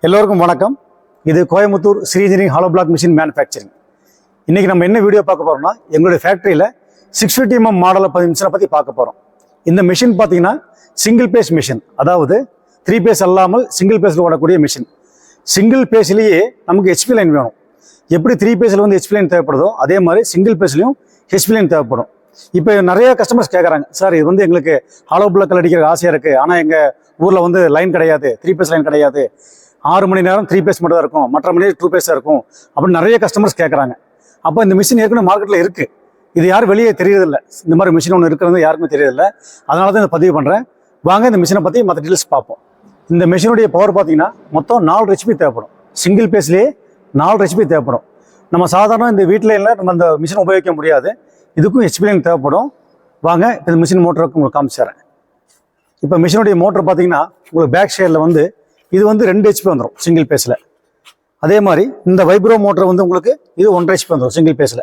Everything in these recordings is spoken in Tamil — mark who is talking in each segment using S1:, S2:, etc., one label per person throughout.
S1: எல்லோருக்கும் வணக்கம். இது Coimbatore Sri engineering hollow block machine manufacturing. இன்றைக்கி நம்ம என்ன வீடியோ பார்க்க போகிறோம்னா, எங்களுடைய ஃபேக்ட்ரியில் 650 mm மாடலை மிஷினை பற்றி பார்க்க போகிறோம். இந்த மிஷின் பார்த்தீங்கன்னா சிங்கிள் பேஸ் மிஷின், அதாவது 3 பேஸ் அல்லாமல் சிங்கிள் பேஸில் ஓடக்கூடிய மிஷின். சிங்கிள் பேஸ்லேயே நமக்கு ஹெச்பி லைன் வேணும். எப்படி 3 பேஸில் ஹெச்பி லைன் தேவைப்படுதோ அதே மாதிரி சிங்கிள் பேஸ்லையும் ஹெச்பி லைன் தேவைப்படும். இப்போ நிறைய கஸ்டமர்ஸ் கேட்குறாங்க, சார் இது எங்களுக்கு ஹாலோ பிளாக்கில் அடிக்கிற ஆசையாக இருக்குது, ஆனால் எங்கள் ஊரில் லைன் கிடையாது, 3 பேஸ் லைன் கிடையாது, 6 மணி நேரம் 3 பேஸ் மட்டும் தான் இருக்கும், மற்ற மணி 2 பேஸாக இருக்கும் அப்படின்னு நிறைய கஸ்டமர்ஸ் கேட்குறாங்க. அப்போ இந்த மிஷின் ஏற்கனவே மார்க்கெட்டில் இருக்குது, இது யாரும் வெளியே தெரியறதில்லை. இந்த மாதிரி மிஷின் ஒன்று இருக்கிறது யாருக்குமே தெரியறதில்லை. அதனால தான் இதை பதிவு பண்ணுறேன். வாங்க இந்த மிஷினை பற்றி மற்ற டீட்டெயில்ஸ் பார்ப்போம். இந்த மிஷினுடைய பவர் பார்த்தீங்கன்னா மொத்தம் 4 ஹெச்பி தேவைப்படும். சிங்கிள் பேஸ்லேயே 4 ஹெச்பி தேவைப்படும். நம்ம சாதாரண இந்த வீட்டில் நம்ம அந்த மிஷின் உபயோகிக்க முடியாது, இதுக்கும் ஹெச்பி லைன் தேவைப்படும். வாங்க இப்போ இந்த மிஷின் மோட்டருக்கு உங்களுக்கு காமிச்சிடுறேன். இப்போ மிஷினுடைய மோட்டர் பார்த்தீங்கன்னா உங்களுக்கு பேக் சைடில் இது 2 ஹெச்பி வந்துடும் சிங்கிள் பேஸில். அதே மாதிரி இந்த வைப்ரோ மோட்டர் உங்களுக்கு இது 1.5 ஹெச்பி வந்துடும் சிங்கிள் பேஸில்.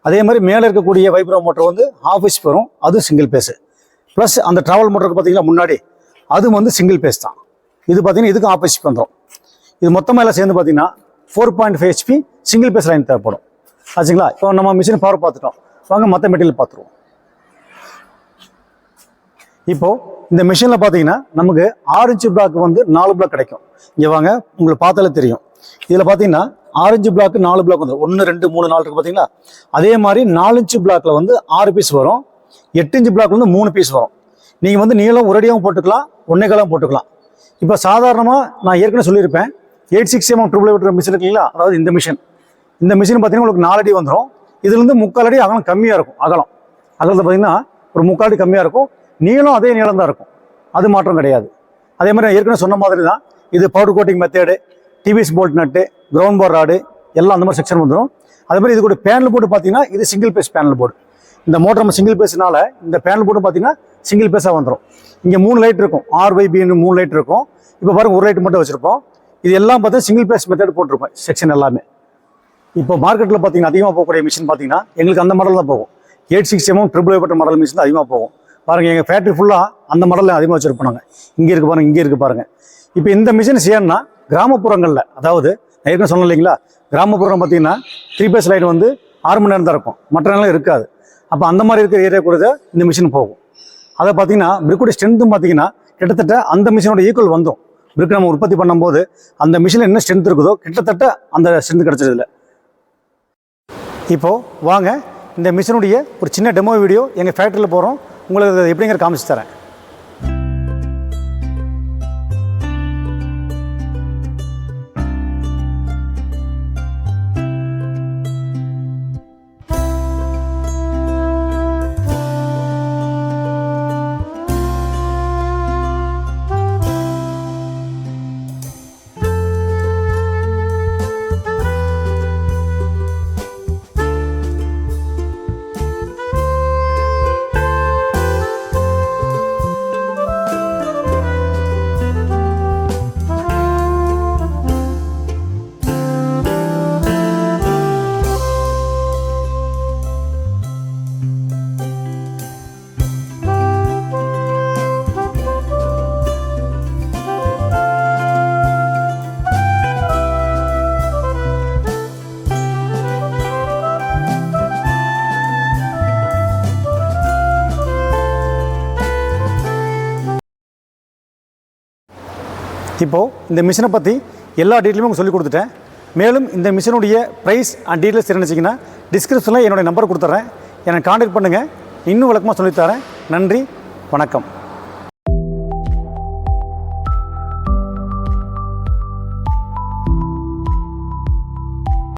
S1: அதே மாதிரி மேலே இருக்கக்கூடிய வைப்ரோ மோட்டர் 1/2 ஹெச்பி வரும், அது சிங்கிள் பேஸு. ப்ளஸ் அந்த ட்ராவல் மோட்டருக்கு பார்த்தீங்கன்னா முன்னாடி அது சிங்கிள் பேஸ் தான். இது பார்த்தீங்கன்னா இதுக்கும் 1/2 ஹெச்பி வந்துடும். இது மொத்தமாக எல்லாம் சேர்ந்து பார்த்தீங்கன்னா 4.5 ஹெச்பி சிங்கிள் பேஸ் லைன் தேவைப்படும். ஆச்சுங்களா? இப்போ நம்ம மிஷின் பவர் பார்த்துட்டோம், வாங்க மற்ற மெட்டீரியல் பார்த்துருவோம். இப்போது இந்த மிஷினில் பார்த்தீங்கன்னா நமக்கு 6 இன்ச்சு பிளாக் 4 பிளாக் கிடைக்கும். இங்கே வாங்க, உங்களுக்கு பார்த்தாலே தெரியும். இதில் பார்த்தீங்கன்னா 6 இன்ச்சு பிளாக் 4 பிளாக் 1, 2, 3, 4 இருக்குது பார்த்தீங்களா? அதே மாதிரி 4 இன்ச்சு பிளாக்ல 6 பீஸ் வரும், 8 இன்ச்சு பிளாக்ல 3 பீஸ் வரும். நீங்கள் நீளம் ஒரடியாகவும் போட்டுக்கலாம், 1.25 போட்டுக்கலாம். இப்போ சாதாரணமாக நான் ஏற்கனவே சொல்லியிருப்பேன், 86 mm ட்ரிபிள் வெட்டர் மிஷின் இருக்குங்களா, அதாவது இந்த மிஷின் பார்த்தீங்கன்னா உங்களுக்கு 4 அடி வந்துடும். இதுலேருந்து 3/4 அடி அகலம் கம்மியாக இருக்கும். அகலத்தை பார்த்தீங்கன்னா ஒரு 3/4 அடி கம்மியாக இருக்கும். நீளம் அதே நீளம் தான் இருக்கும், அது மாற்றம் கிடையாது. அதே மாதிரி நான் ஏற்கனவே சொன்ன மாதிரி தான் இது powder coating method, TVS bolt nut, ground bar rod எல்லாம் அந்த மாதிரி செக்ஷன் வந்துடும். அதே மாதிரி இது கூட பேனல் போர்டு பார்த்தீங்கன்னா இது சிங்கிள் பேஸ் பேனல் போர்டு. இந்த மோட்டர் நம்ம சிங்கிள் பேஸ்னால இந்த பேனல் போர்டு பார்த்தீங்கன்னா சிங்கிள் பேஸாக வந்துடும். இங்கே 3 லைட் இருக்கும், RYBன்னு 3 லைட் இருக்கும். இப்போ பாருங்கள், ஒரு லைட் மட்டும் வச்சுருப்போம். இது எல்லாம் பார்த்தா சிங்கிள் பேஸ் மெத்தேட் போட்டிருப்போம் செக்ஷன் எல்லாமே. இப்போ மார்க்கெட்டில் பார்த்தீங்கன்னா அதிகமாக போகக்கூடிய மிஷின் பார்த்தீங்கன்னா எங்களுக்கு அந்த மாடல் தான் போகும். 86 mm ட்ரிபிள் வெட்டர் மாடல் மிஷின் தான் அதிகமாக போகும். பாருங்கள், எங்கள் ஃபேக்ட்ரி ஃபுல்லாக அந்த மாடலில் அதிகமாக வச்சுருப்போம் நாங்கள். இங்கே இருக்குது பாருங்கள், இங்கே இருக்குது பாருங்கள். இப்போ இந்த மிஷின் செய்யணும்னா கிராமப்புறங்களில், அதாவது நான் ஏற்கனவே சொன்னேன் இல்லைங்களா, கிராமப்புறம் பார்த்தீங்கன்னா 3 பேஸ் லைன் 6 மணி நேரம் தான் இருக்கும், மற்ற நேரம் இருக்காது. அப்போ அந்த மாதிரி இருக்கிற ஏரியா கூட இந்த மிஷின் போகும். அதை பார்த்தீங்கன்னா பிரிக்கோடைய ஸ்ட்ரென்த்தும் பார்த்தீங்கன்னா கிட்டத்தட்ட அந்த மிஷினோட ஈக்குவல் வந்துடும். பிரிக் நம்ம உற்பத்தி பண்ணும்போது அந்த மிஷினில் என்ன ஸ்ட்ரென்த் இருக்குதோ கிட்டத்தட்ட அந்த ஸ்ட்ரென்த் கிடச்சதில்லை. இப்போது வாங்க இந்த மிஷினுடைய ஒரு சின்ன டெமோ வீடியோ எங்கள் ஃபேக்ட்ரியில் போகிறோம், உங்களுக்கு எப்படிங்கிற காமிச்சு தரேன். இப்போது இந்த மிஷினை பற்றி எல்லா டீட்டெயிலுமே உங்களுக்கு சொல்லிக் கொடுத்துட்டேன். மேலும் இந்த மிஷினுடைய ப்ரைஸ் அண்ட் டீட்டெயில்ஸ் தெரிஞ்சிச்சிங்கன்னா டிஸ்கிரிப்ஷனில் என்னுடைய நம்பர் கொடுத்துட்றேன், என்னை கான்டாக்ட் பண்ணுங்கள், இன்னும் விளக்கமாக சொல்லித்தரேன். நன்றி, வணக்கம்.